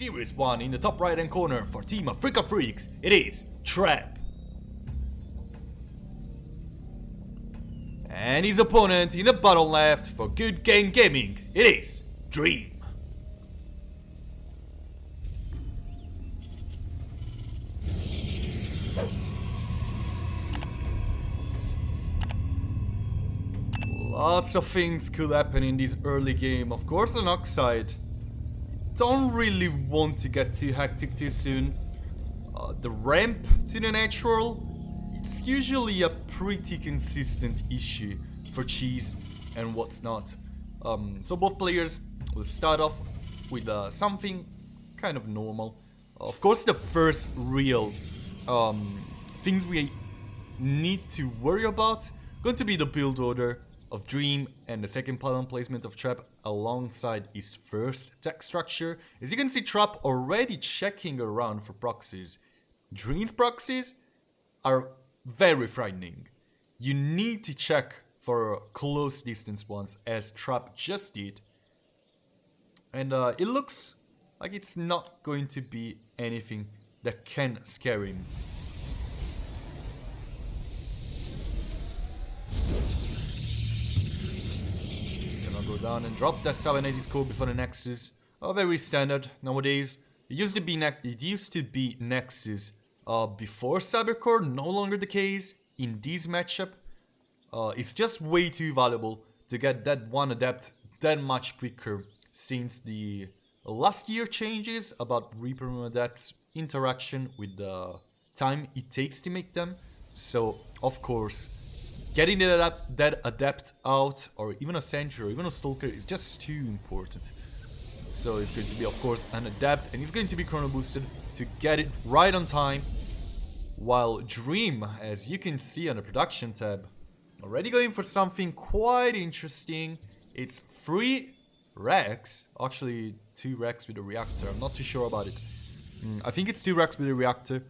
Series 1 in the top right hand corner for Team Africa Freaks, it is Trap. And his opponent in the bottom left for Good Game Gaming, it is Dream. Lots of things could happen in this early game. Of course, on Oxide, don't really want to get too hectic too soon. The ramp to the natural, it's usually a pretty consistent issue for Cheese and what's not. So both players will start off with something kind of normal. Of course, the first real things we need to worry about going to be the build order of Dream and the second pylon placement of Trap alongside his first tech structure. As you can see, Trap already checking around for proxies. Dream's proxies are very frightening. You need to check for close distance ones, as Trap just did. And it looks like it's not going to be anything that can scare him. Go down and drop that 780 score before the Nexus. Very standard nowadays. It used to be Nexus before Cybercore, no longer the case in this matchup. It's just way too valuable to get that one adept that much quicker since the last year changes about Reaper and Adept's interaction with the time it takes to make them. So, of course, getting that adept out, or even a sentry, or even a stalker, is just too important. So it's going to be, of course, an adept, and he's going to be chrono boosted to get it right on time. While Dream, as you can see on the production tab, already going for something quite interesting. It's 3 racks, actually 2 racks with a reactor. I'm not too sure about it. I think it's 2 racks with a reactor.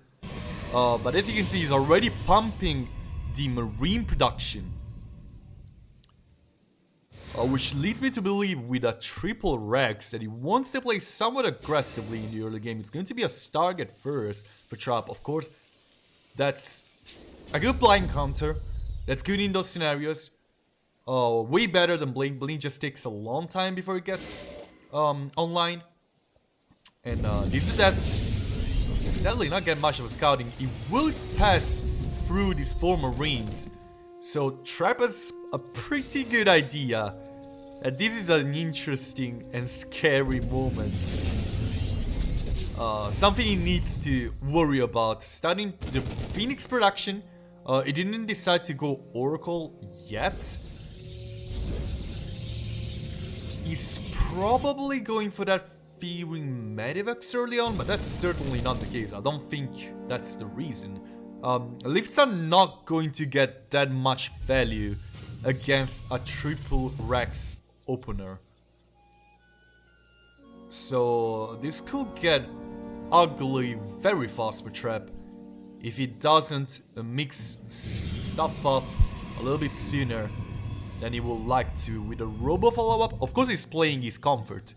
But as you can see, he's already pumping the marine production, which leads me to believe with a triple Rex that he wants to play somewhat aggressively in the early game. It's going to be a Stargate first for Trap. Of course, that's a good blind counter. That's good in those scenarios. Way better than Blink. Blink just takes a long time before it gets online. And this is that. Sadly, not getting much of a scouting. He will pass through these 4 Marines. So Trap has a pretty good idea that this is an interesting and scary moment. Something he needs to worry about. Starting the Phoenix production. He didn't decide to go Oracle yet. He's probably going for that Fearing Medivacs early on, but that's certainly not the case. I don't think that's the reason. Lifts are not going to get that much value against a triple Rex opener. So this could get ugly very fast for Trap if he doesn't mix stuff up a little bit sooner than he would like to with a Robo follow-up. Of course, he's playing his comfort.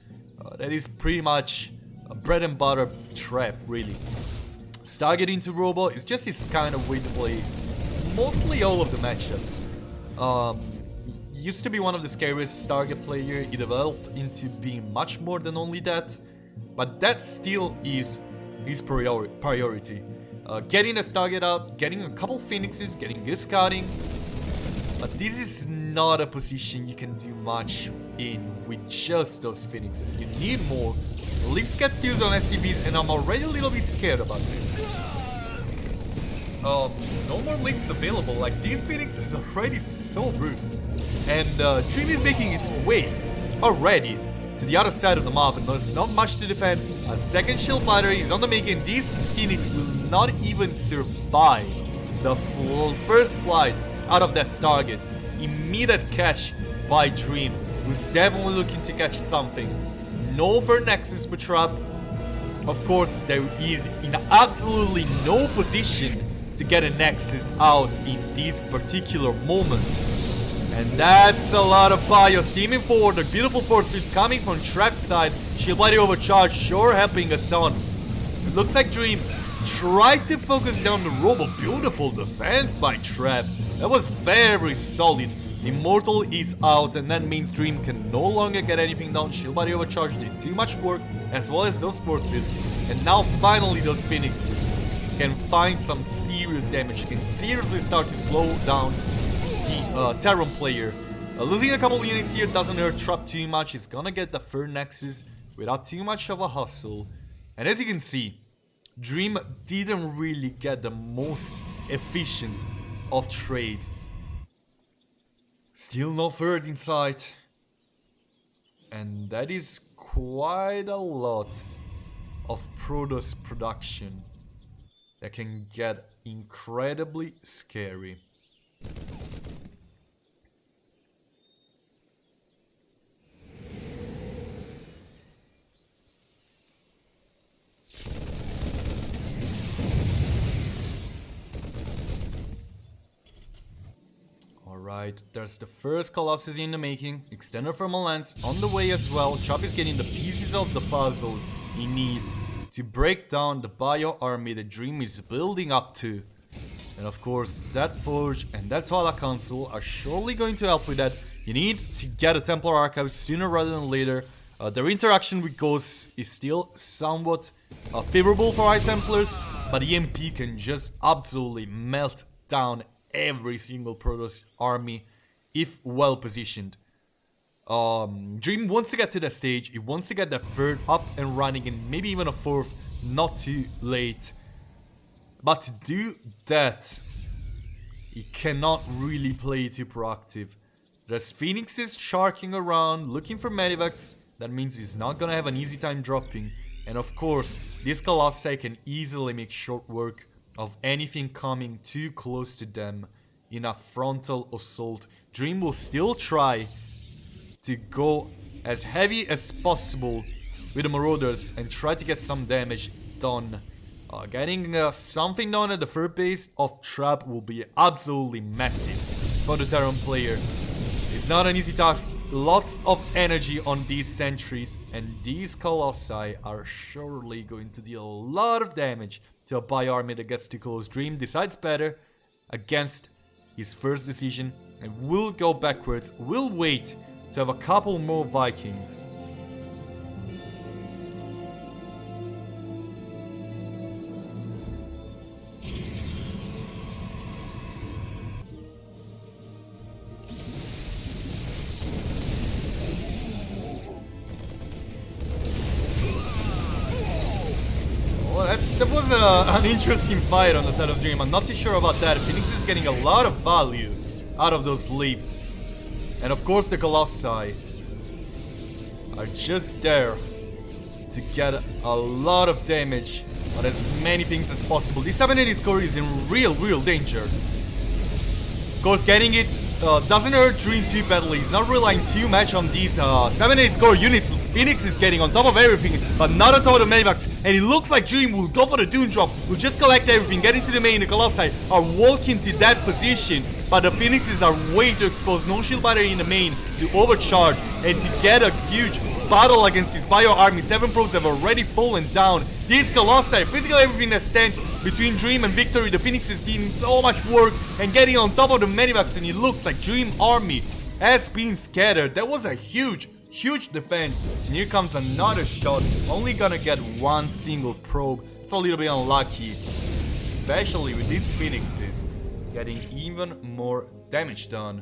That is pretty much a bread and butter Trap, really. Stargate into Robo is just his kind of way to play mostly all of the matchups. He used to be one of the scariest Stargate players. He developed into being much more than only that. But that still is his priority. Getting a Stargate out, getting a couple Phoenixes, getting good scouting. But this is not a position you can do much in with just those Phoenixes. You need more. Leaps gets used on SCVs, and I'm already a little bit scared about this. No more Leaps available. Like, this Phoenix is already so rude. And Dream is making its way already to the other side of the map, and there's not much to defend. A second shield battery is on the making. This Phoenix will not even survive the first flight out of that Stargate. Immediate catch by Dream, who's definitely looking to catch something. No for Nexus for Trap. Of course, there is in absolutely no position to get a Nexus out in this particular moment. And that's a lot of bio steaming forward. The beautiful force fields coming from Trapped side. Shield body overcharge, sure helping a ton. It looks like Dream tried to focus down the robo. Beautiful defense by Trap. That was very solid. Immortal is out, and that means Dream can no longer get anything done. Shield body overcharge did too much work, as well as those force fields. And now finally those Phoenixes can find some serious damage, can seriously start to slow down the Terran player. Losing a couple units here doesn't hurt Trap too much. He's gonna get the third Nexus without too much of a hustle. And as you can see, Dream didn't really get the most efficient of trades. Still no third in sight. And that is quite a lot of Protoss production that can get incredibly scary. Alright, there's the first Colossus in the making. Extended Thermal Lance on the way as well. Chop is getting the pieces of the puzzle he needs to break down the bio army that Dream is building up to. And of course, that Forge and that Twilight Council are surely going to help with that. You need to get a Templar Archive sooner rather than later. Their interaction with Ghosts is still somewhat favorable for High Templars, but EMP can just absolutely melt down every single Protoss army if well positioned. Dream wants to get to that stage. He wants to get the third up and running, and maybe even a fourth not too late. But to do that, he cannot really play too proactive. There's Phoenixes sharking around looking for Medivacs. That means he's not gonna have an easy time dropping. And of course, this Colossi can easily make short work of anything coming too close to them in a frontal assault. Dream will still try to go as heavy as possible with the Marauders and try to get some damage done. Getting something done at the third base of Trap will be absolutely massive for the Terran player. It's not an easy task. Lots of energy on these sentries, and these Colossi are surely going to deal a lot of damage to a bio army that gets too close. Dream decides better against his first decision and will go backwards. Will wait to have a couple more Vikings. That was an interesting fight on the side of Dream. I'm not too sure about that. Phoenix is getting a lot of value out of those lifts. And of course the Colossi are just there to get a lot of damage on as many things as possible. This 780 score is in real danger. Of course, getting it doesn't hurt Dream too badly. He's not relying too much on these 780 score units Phoenix is getting on top of everything, but not on top of the Medivacs. And it looks like Dream will go for the Doom Drop, will just collect everything, get into the main. The Colossi are walking to that position, but the Phoenixes are way too exposed. No shield battery in the main to overcharge and to get a huge battle against this bio army. 7 probes have already fallen down. These Colossi, basically everything that stands between Dream and victory. The Phoenix is doing so much work and getting on top of the Medivacs, and it looks like Dream army has been scattered. That was a huge defense. And here comes another shot. Only gonna get one single probe. It's a little bit unlucky, especially with these Phoenixes getting even more damage done.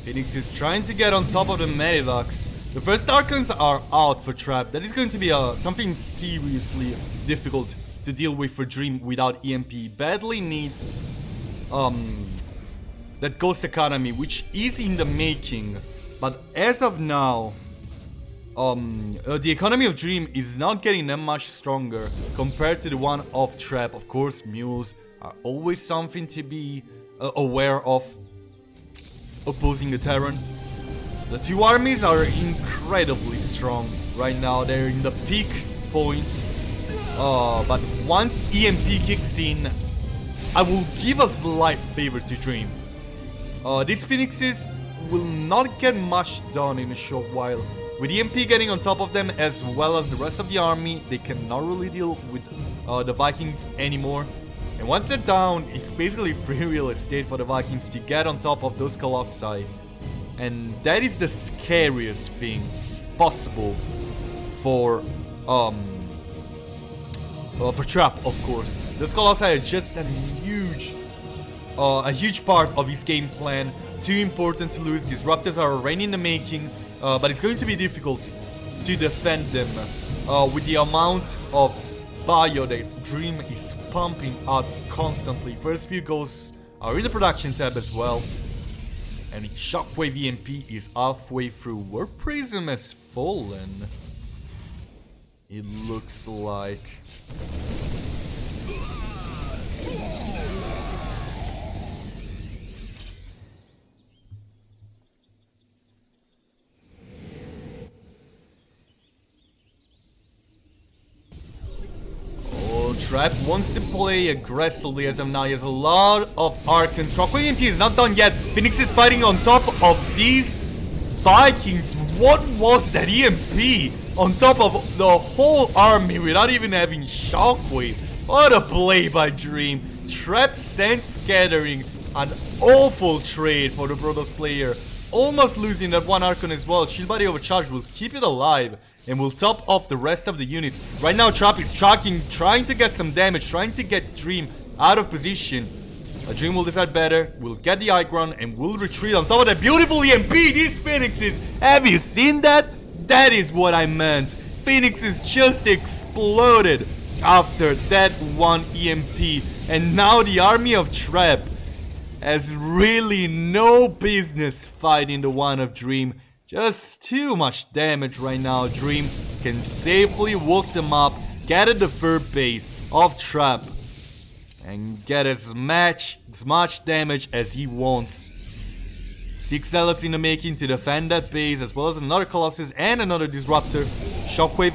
Phoenix is trying to get on top of the Medivacs. The first Archons are out for Trap. That is going to be something seriously difficult to deal with for Dream without EMP. Badly needs that Ghost Academy, which is in the making. But as of now, the economy of Dream is not getting that much stronger compared to the one of Trap. Of course, mules are always something to be aware of opposing the Terran. The two armies are incredibly strong right now. They're in the peak point. But once EMP kicks in, I will give a slight favor to Dream. These Phoenixes will not get much done in a short while. With EMP getting on top of them as well as the rest of the army, they cannot really deal with the Vikings anymore. And once they're down, it's basically free real estate for the Vikings to get on top of those Colossi. And that is the scariest thing possible for Trap, of course. Those Colossi are just a huge part of his game plan. Too important to lose. Disruptors are already in the making, but it's going to be difficult to defend them with the amount of bio that Dream is pumping out constantly. First few goals are in the production tab as well. And Shockwave EMP is halfway through. Warp Prism has fallen. It looks like. Trap wants to play aggressively as of now. He has a lot of Archons. Shockwave EMP is not done yet. Phoenix is fighting on top of these Vikings. What was that EMP on top of the whole army without even having Shockwave? What a play by Dream. Trap Sand Scattering. An awful trade for the Protoss player. Almost losing that one Archon as well. Shield Body Overcharge will keep it alive and will top off the rest of the units. Right now, Trap is tracking, trying to get some damage, trying to get Dream out of position. Dream will decide better, will get the high ground, and will retreat on top of that beautiful EMP. These Phoenixes, have you seen that? That is what I meant. Phoenixes just exploded after that one EMP. And now the army of Trap has really no business fighting the one of Dream. Just too much damage right now. Dream can safely walk them up, get at the third base of Trap, and get as much damage as he wants. 6 Zealots in the making to defend that base, as well as another Colossus and another Disruptor. Shockwave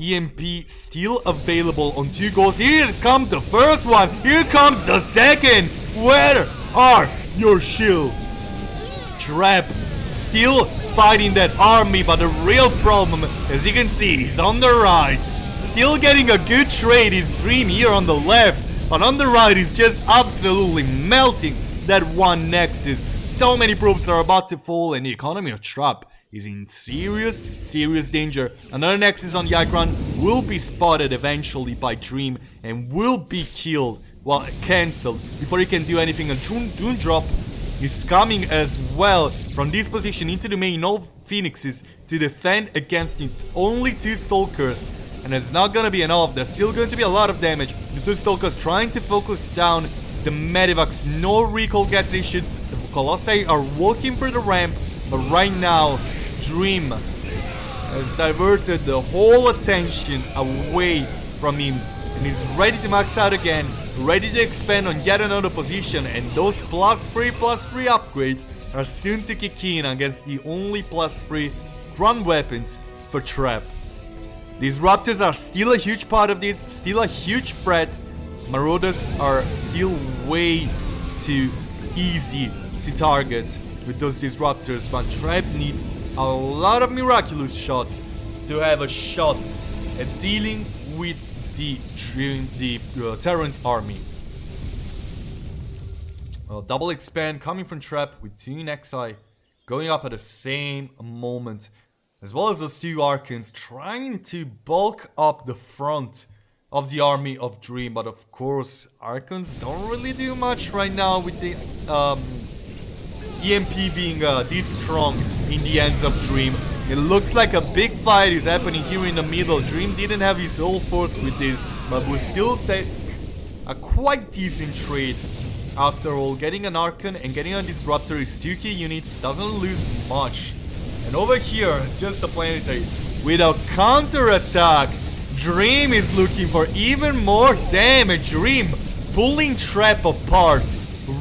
EMP still available on 2 goals. Here comes the first one. Here comes the second. Where are your shields? Trap still fighting that army, but the real problem, as you can see, is on the right. Still getting a good trade is Dream here on the left, but on the right is just absolutely melting that one Nexus. So many probes are about to fall, and the economy of Trap is in serious danger. Another Nexus on the high ground will be spotted eventually by Dream and will be killed, well, cancelled, before he can do anything. A Dune Drop is coming as well from this position into the main of Phoenixes to defend against it. Only 2 Stalkers, and it's not gonna be enough. There's still going to be a lot of damage. The 2 Stalkers trying to focus down the Medivacs. No recall gets issued. The Colossi are walking for the ramp, but right now Dream has diverted the whole attention away from him and is ready to max out again, ready to expand on yet another position, and those +3/+3 upgrades are soon to kick in against the only +3 ground weapons for Trap. These Raptors are still a huge part of this, still a huge threat. Marauders are still way too easy to target with those Disruptors, but Trap needs a lot of miraculous shots to have a shot at dealing with the Terran's army. Double expand coming from Trap with 2 Nexi going up at the same moment, as well as those 2 Archons trying to bulk up the front of the army of Dream. But of course, Archons don't really do much right now with the EMP being this strong in the hands of Dream. It looks like a big fight is happening here in the middle. Dream didn't have his whole force with this, but will still take a quite decent trade. After all, getting an Archon and getting a Disruptor is 2 key units, doesn't lose much. And over here is just a Planetary. With a counter-attack, Dream is looking for even more damage. Dream pulling Trap apart.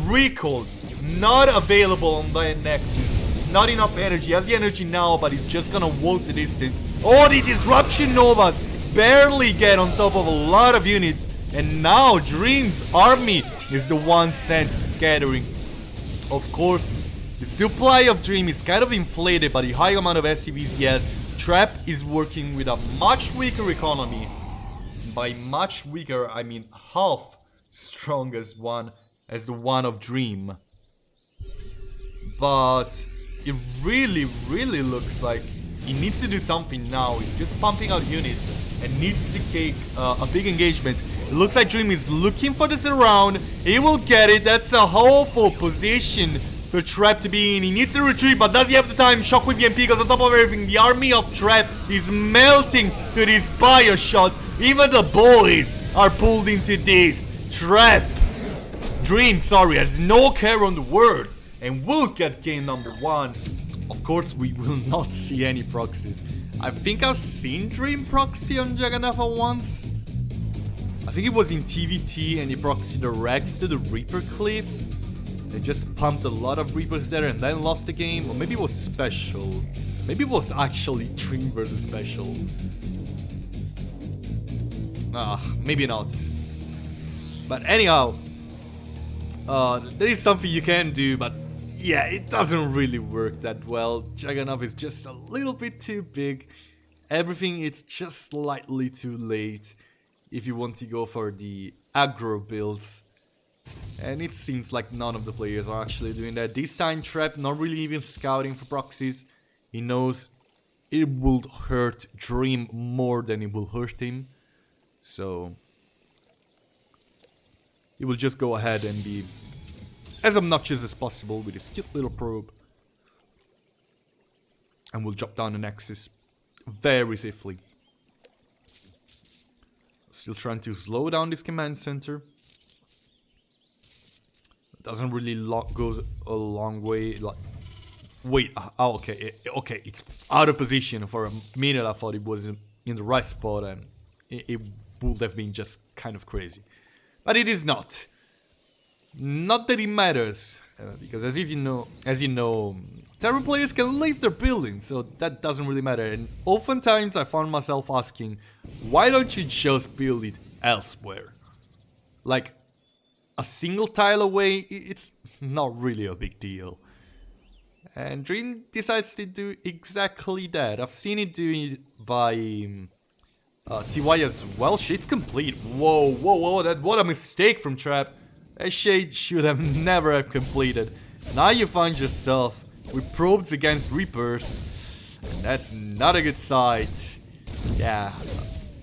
Recall, not available on the Nexus. Not enough energy. He has the energy now, but he's just gonna walk the distance. Oh, the Disruption Novas barely get on top of a lot of units. And now Dream's army is the one sent scattering. Of course, the supply of Dream is kind of inflated by the high amount of SCVs he has. Trap is working with a much weaker economy. By much weaker, I mean half strong as the one of Dream. But it really looks like he needs to do something now. He's just pumping out units and needs to take a big engagement. It looks like Dream is looking for the surround. He will get it. That's a hopeful position for Trap to be in. He needs to retreat, but does he have the time? Shockwave EMP, because on top of everything, the army of Trap is melting to these fire shots. Even the boys are pulled into this. Dream, has no care on the word and will get game number 1. Of course, we will not see any proxies. I think I've seen Dream proxy on Jagannatha once. I think it was in TVT and he proxied the Rex to the Reaper Cliff. They just pumped a lot of Reapers there and then lost the game. Or maybe it was special. Maybe it was actually Dream versus special. Maybe not. But anyhow, there is something you can do, but yeah, it doesn't really work that well. Jagannatha is just a little bit too big. Everything is just slightly too late if you want to go for the aggro builds. And it seems like none of the players are actually doing that. This time Trap not really even scouting for proxies. He knows it will hurt Dream more than it will hurt him. So he will just go ahead and be as obnoxious as possible with his cute little probe. And we'll drop down the Nexus very safely. Still trying to slow down this command center. Doesn't really goes a long way. Like, wait, okay, it's out of position. For a minute I thought it was in the right spot, and it would have been just kind of crazy. But it is not. Not that it matters, because as you know, Terran players can leave their buildings, so that doesn't really matter. And oftentimes I found myself asking, why don't you just build it elsewhere? Like, a single tile away, it's not really a big deal. And Dream decides to do exactly that. I've seen it do it by TY as well. Shade's complete. Whoa, what a mistake from Trap. That Shade should have never have completed. Now you find yourself with probes against Reapers. And that's not a good sight. Yeah,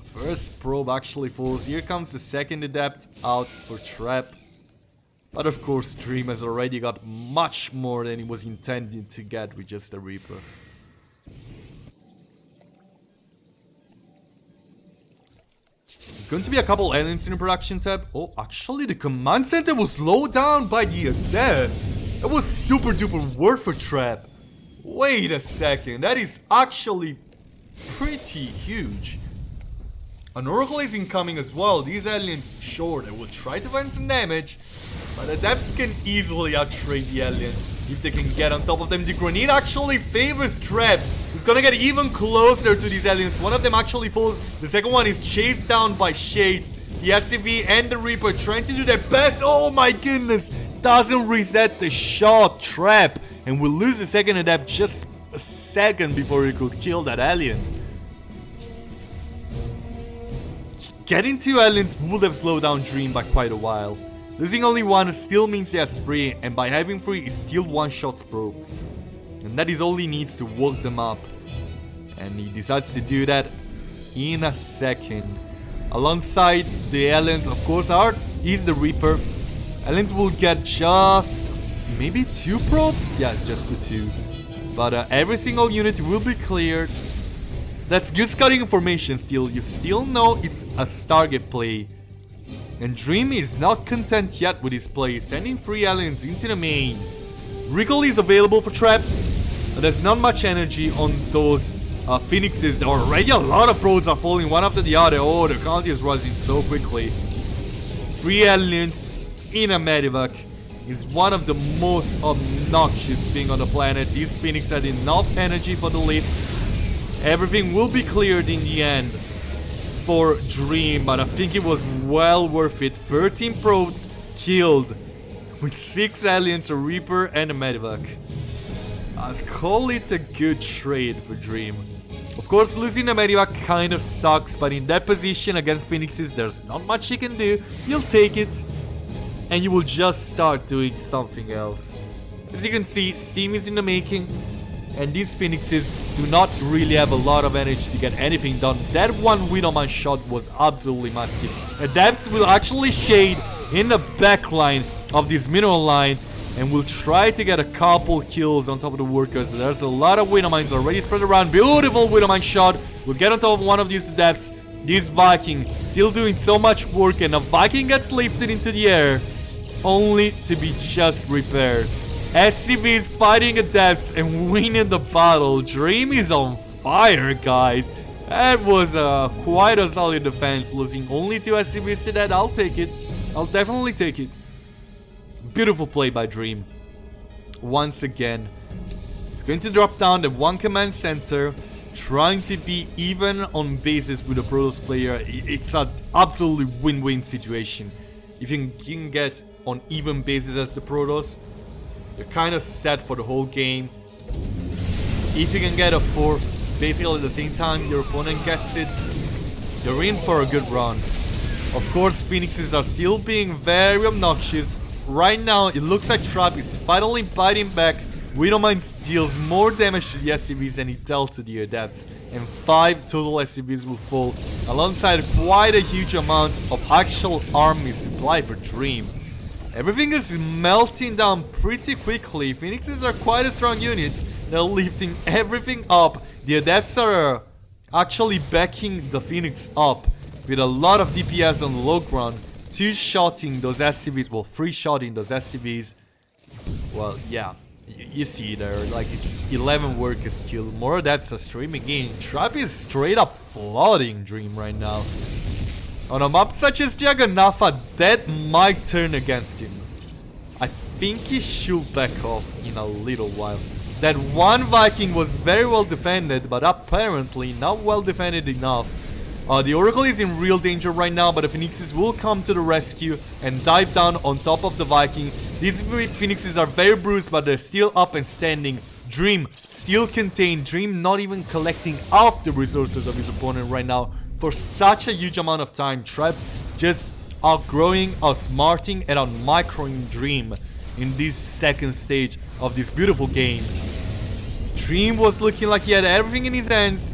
first probe actually falls. Here comes the second adept out for Trap. But of course, Dream has already got much more than he was intending to get with just a Reaper. There's going to be a couple aliens in the production tab. Oh, actually the command center was slowed down by the adept. That was super duper work for Trap. Wait a second, that is actually pretty huge. An Oracle is incoming as well. These aliens, sure, they will try to find some damage, but adepts can easily outtrade the aliens if they can get on top of them. The grenade actually favors Trap. He's gonna get even closer to these aliens. One of them actually falls. The second one is chased down by Shades. The SCV and the Reaper trying to do their best. Oh my goodness. Doesn't reset the shot. Trap. And will lose the second adept just a second before he could kill that alien. Getting 2 aliens would have slowed down Dream by quite a while. Losing only 1 still means he has 3, and by having 3 he still one-shots probes. And that is all he needs to walk them up. And he decides to do that in a second. Alongside the aliens, of course, is the Reaper. Aliens will get just maybe 2 probes? Yeah, it's just the 2. But every single unit will be cleared. That's good scouting information still. You still know it's a Stargate play. And Dream is not content yet with his play, sending 3 aliens into the main. Recall is available for trap, but there's not much energy on those Phoenixes. Already a lot of probes are falling one after the other. Oh, the count is rising so quickly. 3 aliens in a Medivac is one of the most obnoxious thing on the planet. These Phoenix had enough energy for the lift. Everything will be cleared in the end for Dream, but I think it was well worth it. 13 probes killed with 6 aliens, a Reaper and a Medivac. I'd call it a good trade for Dream. Of course, losing a Medivac kind of sucks, but in that position against Phoenixes, there's not much you can do. You'll take it, and you will just start doing something else. As you can see, steam is in the making, and these Phoenixes do not really have a lot of energy to get anything done. That one Widowman shot was absolutely massive. Adepts will actually shade in the back line of this mineral line, and will try to get a couple kills on top of the workers. There's a lot of Widowmines already spread around. Beautiful Widowmine shot. We'll get on top of one of these Adepts. This Viking still doing so much work, and a Viking gets lifted into the air, only to be just repaired. SCVs fighting Adepts and winning the battle. Dream is on fire, guys. That was quite a solid defense. Losing only 2 SCVs to that, I'll take it. I'll definitely take it. Beautiful play by Dream. Once again, he's going to drop down the 1 command center, trying to be even on bases with a Protoss player. It's an absolutely win-win situation. If you can get on even bases as the Protoss, you're kind of set for the whole game. If you can get a 4th basically at the same time your opponent gets it, you're in for a good run. Of course, Phoenixes are still being very obnoxious. Right now, it looks like Trap is finally biting back. Widowmines deals more damage to the SCVs than it dealt to the Adepts, and 5 total SCVs will fall, alongside quite a huge amount of actual army supply for Dream. Everything is melting down pretty quickly. Phoenixes are quite a strong unit. They're lifting everything up. The Adepts are actually backing the Phoenix up with a lot of DPS on the low ground. 2-shotting those SCVs, well, 3-shotting those SCVs. Well, yeah, you see there, like it's 11 workers killed. More Adepts are streaming in. Trap is straight up flooding Dream right now. On a map such as Jagannafa, that might turn against him. I think he should back off in a little while. That one Viking was very well defended, but apparently not well defended enough. The Oracle is in real danger right now, but the Phoenixes will come to the rescue and dive down on top of the Viking. These Phoenixes are very bruised, but they're still up and standing. Dream still contained. Dream not even collecting half the resources of his opponent right now for such a huge amount of time. Trap just outgrowing, outsmarting, and outmicroing Dream in this second stage of this beautiful game. Dream was looking like he had everything in his hands,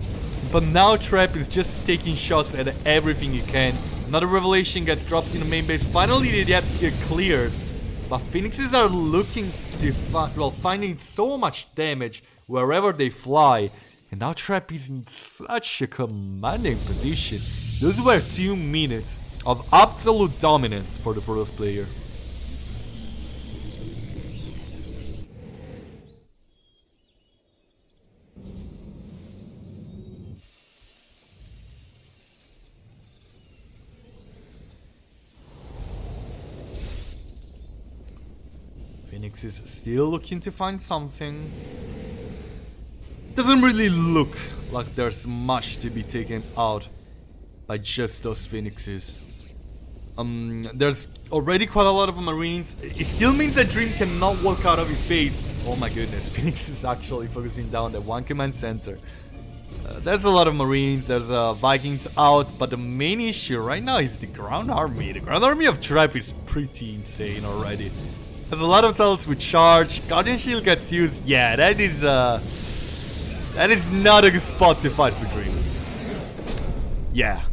but now Trap is just taking shots at everything he can. Another revelation gets dropped in the main base. Finally, the Adepts get cleared, but Phoenixes are looking to finding so much damage wherever they fly. And now Trap is in such a commanding position. Those were 2 minutes of absolute dominance for the Protoss player. Phoenix is still looking to find something. Doesn't really look like there's much to be taken out by just those Phoenixes. There's already quite a lot of Marines. It still means that Dream cannot walk out of his base. Oh my goodness, Phoenix is actually focusing down the 1 command center. There's a lot of Marines, there's Vikings out, but the main issue right now is the ground army. The ground army of Trap is pretty insane already. There's a lot of cells with charge. Guardian Shield gets used. Yeah, that is not a good spot to fight for Dream. Yeah,